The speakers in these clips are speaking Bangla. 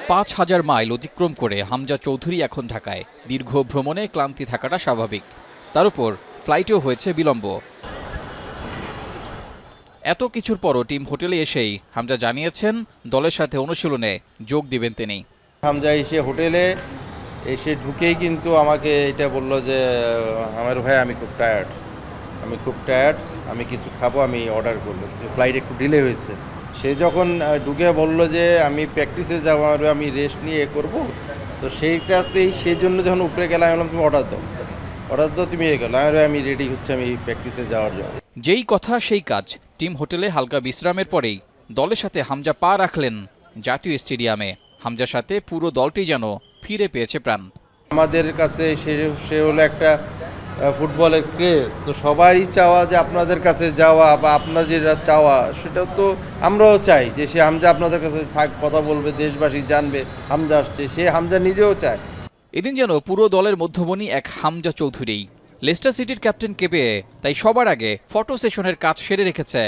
৫,০০০ মাইল অতিক্রম করে হামজা চৌধুরী এখন ঢাকায়। দীর্ঘ ভ্রমণে ক্লান্তি থাকাটা স্বাভাবিক, তার উপর ফ্লাইটেও হয়েছে বিলম্ব। এত কিছুর পরও টিম হোটেলে এসেই হামজা জানিয়েছেন দলের সাথে অনুশীলনে যোগ দিবেন তিনি। হামজা এসে হোটেলে এসে ঢুকেই কিন্তু আমাকে এটা বলল যে আমার ভাই আমি খুব টায়ার্ড, আমি কিছু খাবো, আমি অর্ডার করবো, কিছু ফ্লাইট একটু ডিলে হয়েছে। সে যখন ঢুকে বলল যে আমি প্র্যাকটিসে যাবো, আমি রেস্ট নিয়ে করব, তো সেইটাতেই সেই জন্য যখন উপরে গেলাম আমি বললাম তুমি অর্ডার দাও তুমি গেলো, আমি রেডি হচ্ছে আমি প্র্যাকটিসে যাওয়ার জন্য। যেই কথা সেই কাজ। টিম হোটেলে হালকা বিশ্রামের পরেই দলের সাথে হামজা পা রাখলেন জাতীয় স্টেডিয়ামে। হামজার সাথে পুরো দলটি যেন ফিরে পেয়েছে প্রাণ। আমাদের কাছে সে হলো একটা ফুটবলের ক্রেজ, তো সবারই চাওয়া যে আপনাদের কাছে যাওয়া বা আপনার যেটা চাওয়া সেটা তো আমরাও চাই যে সে হামজা আপনাদের কাছে থাক, কথা বলবে, দেশবাসী জানবে হামজা আসছে, সে হামজা নিজেও চায়। এদিন যেন পুরো দলের মধ্যমণি এক হামজা চৌধুরী। লেস্টার সিটির ক্যাপ্টেনকে পেয়ে তাই সবার আগে ফটো সেশনের কাজ সেরে রেখেছে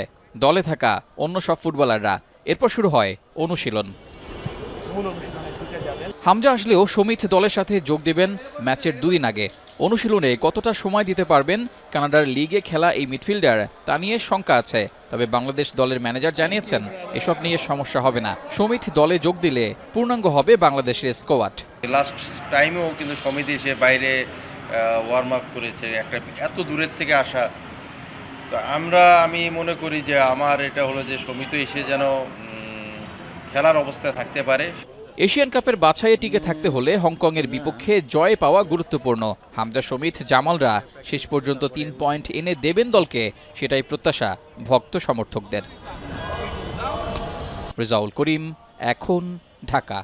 দলে থাকা অন্য সব ফুটবলাররা। এরপর শুরু হয় অনুশীলন। হামজা আসলেও সমিত দলের সাথে যোগ দেবেন ম্যাচের 2 দিন আগে। অনুশীলনে কতটা সময় দিতে পারবেন কানাডার লিগে খেলা এই মিডফিল্ডার তা নিয়ে শঙ্কা আছে, তবে বাংলাদেশ দলের ম্যানেজার জানিয়েছেন এসব নিয়ে সমস্যা হবে না। সমিত দলে যোগ দিলে পূর্ণাঙ্গ হবে বাংলাদেশের স্কোয়াড। লাস্ট টাইমেও কিন্তু সমিত এসে বাইরে ওয়ার্ম আপ করেছে, একটা এত দূরের থেকে আসা। তো আমি মনে করি যে আমার এটা হলো যে সমিত এসে যেন খেলার অবস্থায় থাকতে পারে। এশিয়ান কাপের বাছাইয়ে টিকে থাকতে হলে হংকংয়ের বিপক্ষে জয় পাওয়া গুরুত্বপূর্ণ। হামজা, সমিত, জামালরা শেষ পর্যন্ত 3 পয়েন্ট এনে দেবেন দলকে, সেটাই প্রত্যাশা ভক্ত সমর্থকদের। রেজাউল করিম, এখন, ঢাকা।